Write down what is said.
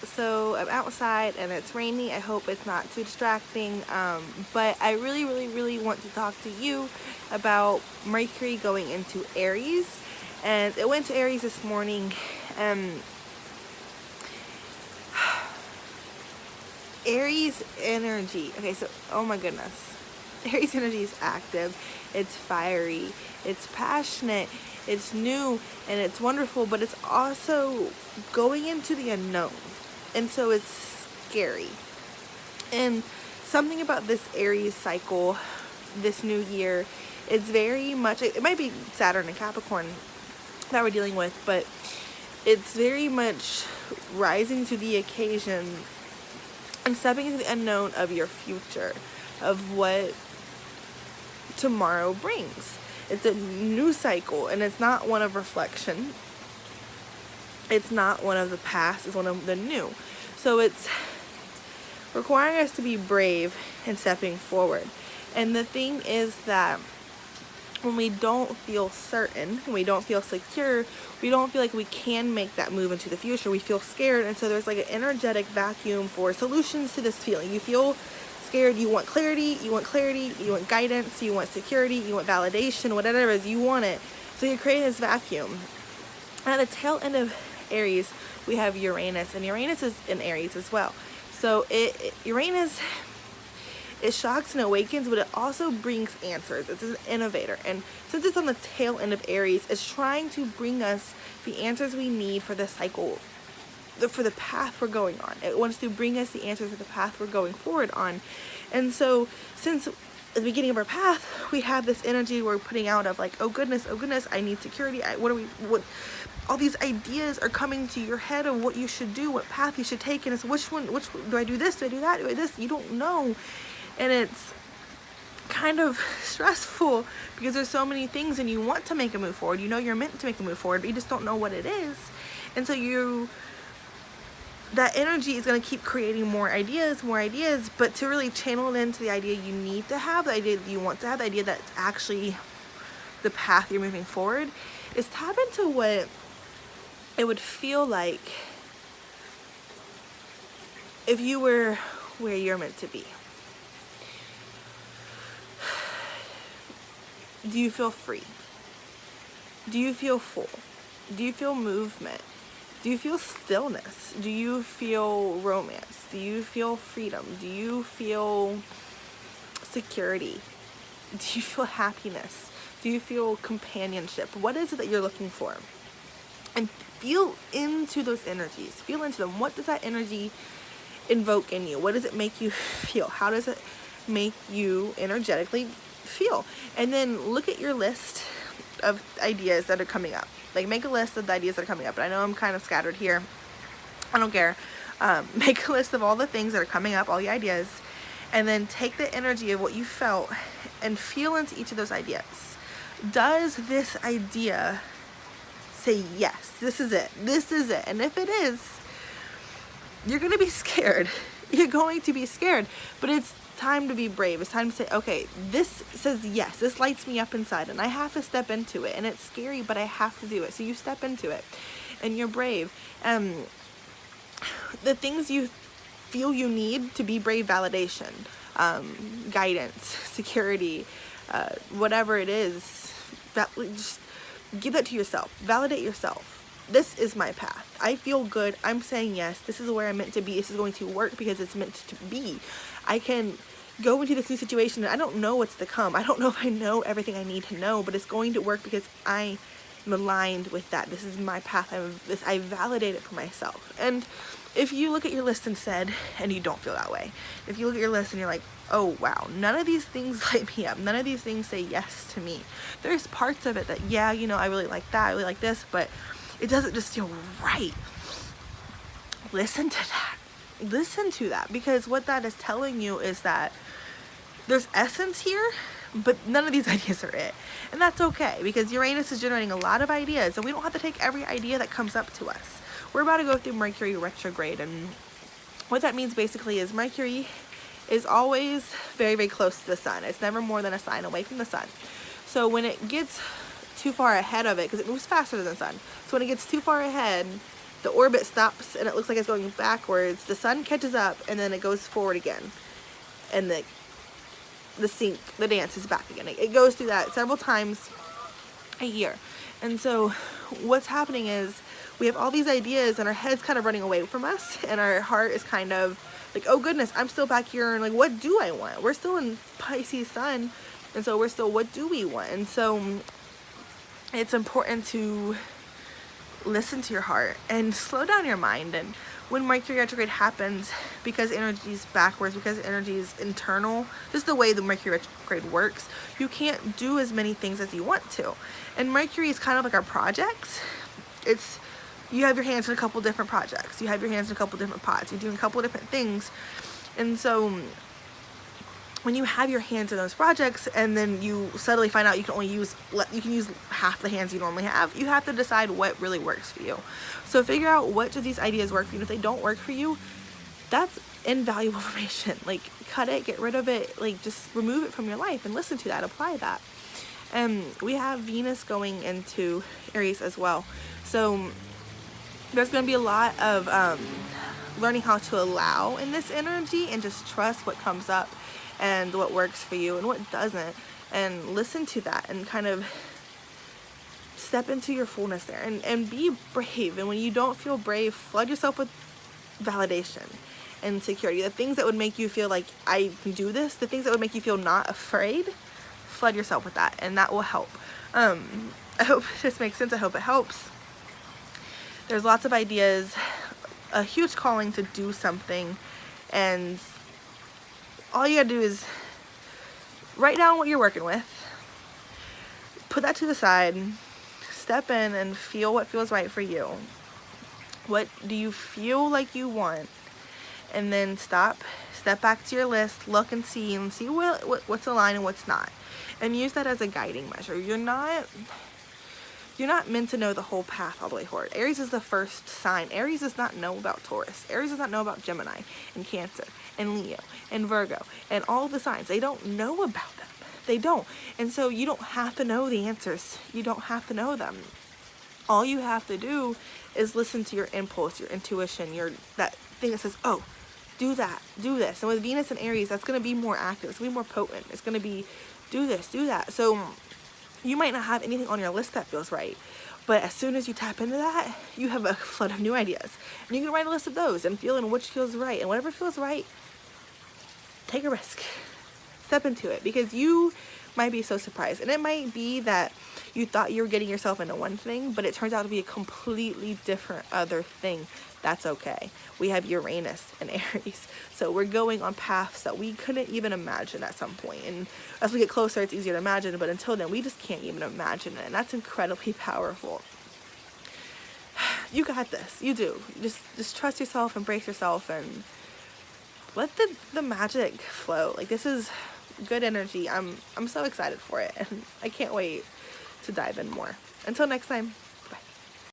so I'm outside and it's rainy. I hope it's not too distracting. But I really want to talk to you about Mercury going into Aries. And it went to Aries this morning. Aries energy. Okay, so, oh my goodness. Aries energy is active, it's fiery, it's passionate, it's new, and it's wonderful, but it's also going into the unknown. And so it's scary. And something about this Aries cycle, this new year, is very much, it might be Saturn and Capricorn that we're dealing with, but it's very much rising to the occasion and stepping into the unknown of your future, of what tomorrow brings. It's a new cycle, and it's not one of reflection. It's not one of the past, it's one of the new. So it's requiring us to be brave and stepping forward. And the thing is that when we don't feel certain, when we don't feel secure, we don't feel like we can make that move into the future. We feel scared, and so there's like an energetic vacuum for solutions to this feeling. You feel scared, you want clarity, you want guidance, you want security, you want validation, whatever it is, you want it. So you create this vacuum. And at the tail end of Aries, we have Uranus, and Uranus is in Aries as well. So Uranus, it shocks and awakens, but it also brings answers. It's an innovator. And since it's on the tail end of Aries, it's trying to bring us the answers we need for the cycle, for the path we're going on. It wants to bring us the answers for the path we're going forward on. And so since at the beginning of our path, we have this energy we're putting out of like, oh goodness, I need security. All these ideas are coming to your head of what you should do, what path you should take. And it's which do I do this? Do I do that? Do I do this? You don't know. And it's kind of stressful because there's so many things and you want to make a move forward. You know you're meant to make a move forward, but you just don't know what it is. And so that energy is going to keep creating more ideas, but to really channel it into the idea you need to have, the idea that you want to have, the idea that's actually the path you're moving forward, is tap into what it would feel like if you were where you're meant to be. Do you feel free? Do you feel full? Do you feel movement? Do you feel stillness? Do you feel romance? Do you feel freedom? Do you feel security? Do you feel happiness? Do you feel companionship? What is it that you're looking for? And feel into those energies. Feel into them. What does that energy invoke in you? What does it make you feel? How does it make you energetically feel? And then look at your list of ideas that are coming up. Like, make a list of the ideas that are coming up. And I know I'm kind of scattered here. I don't care. Make a list of all the things that are coming up, all the ideas, and then take the energy of what you felt and feel into each of those ideas. Does this idea say, yes, this is it, and if it is, you're going to be scared. You're going to be scared, but it's time to be brave. It's time to say, okay, this says yes, this lights me up inside, and I have to step into it, and it's scary, but I have to do it. So you step into it, and you're brave. The things you feel you need to be brave: validation, guidance, security, whatever it is, just give that to yourself. Validate yourself. This is my path. I feel good. I'm saying yes. This is where I'm meant to be. This is going to work because it's meant to be. I can go into this new situation and I don't know what's to come. I don't know if I know everything I need to know, but it's going to work because I am aligned with that. This is my path. I validate it for myself. And if you look at your list and you don't feel that way, if you look at your list and you're like, oh wow, none of these things light me up, none of these things say yes to me, there's parts of it that, yeah, you know, I really like that, I really like this, but it doesn't just feel right. Listen to that, because what that is telling you is that there's essence here, but none of these ideas are it. And that's okay, because Uranus is generating a lot of ideas, and we don't have to take every idea that comes up to us. We're about to go through Mercury retrograde, and what that means basically is Mercury is always very, very close to the sun. It's never more than a sign away from the sun. So when it gets too far ahead of it, because it moves faster than the sun, so when it gets too far ahead, the orbit stops and it looks like it's going backwards. The sun catches up and then it goes forward again. And the dance is back again. It goes through that several times a year. And so what's happening is we have all these ideas and our head's kind of running away from us, and our heart is kind of like, oh goodness, I'm still back here, and like, what do I want? We're still in Pisces sun, and so we're still, what do we want? And so it's important to listen to your heart and slow down your mind. And when Mercury retrograde happens, because energy is backwards, because energy is internal, just the way the Mercury retrograde works, you can't do as many things as you want to. And Mercury is kind of like our projects. You have your hands in a couple different projects. You have your hands in a couple different pots. You're doing a couple different things. And so when you have your hands in those projects and then you suddenly find out you can use half the hands you normally have, you have to decide what really works for you. So figure out which of these ideas work for you. And if they don't work for you, that's invaluable information. Like, cut it, get rid of it, like, just remove it from your life and listen to that, apply that. We have Venus going into Aries as well. So there's going to be a lot of learning how to allow in this energy and just trust what comes up and what works for you and what doesn't, and listen to that and kind of step into your fullness there and be brave. And when you don't feel brave, flood yourself with validation and security. The things that would make you feel like, I can do this, the things that would make you feel not afraid, flood yourself with that, and that will help. I hope this makes sense. I hope it helps. There's lots of ideas, a huge calling to do something, and all you gotta do is write down what you're working with, put that to the side, step in and feel what feels right for you. What do you feel like you want? And then step back to your list, look and see what's aligned and what's not, and use that as a guiding measure. You're not meant to know the whole path all the way forward. Aries is the first sign. Aries does not know about Taurus. Aries does not know about Gemini and Cancer and Leo and Virgo and all the signs. They don't know about them. They don't. And so you don't have to know the answers. You don't have to know them. All you have to do is listen to your impulse, your intuition, that thing that says, oh, do that, do this. And with Venus and Aries, that's going to be more active. It's going to be more potent. It's going to be, do this, do that. So you might not have anything on your list that feels right, but as soon as you tap into that, you have a flood of new ideas. And you can write a list of those and feel in which feels right. And whatever feels right, take a risk. Step into it, because you might be so surprised. And it might be that you thought you were getting yourself into one thing, but it turns out to be a completely different other thing. That's okay. We have Uranus and Aries, so we're going on paths that we couldn't even imagine at some point. And as we get closer, it's easier to imagine, but until then, we just can't even imagine it. And that's incredibly powerful. You got this. You do. Just trust yourself, embrace yourself, and let the magic flow. Like, this is good energy. I'm so excited for it, and I can't wait to dive in more. Until next time.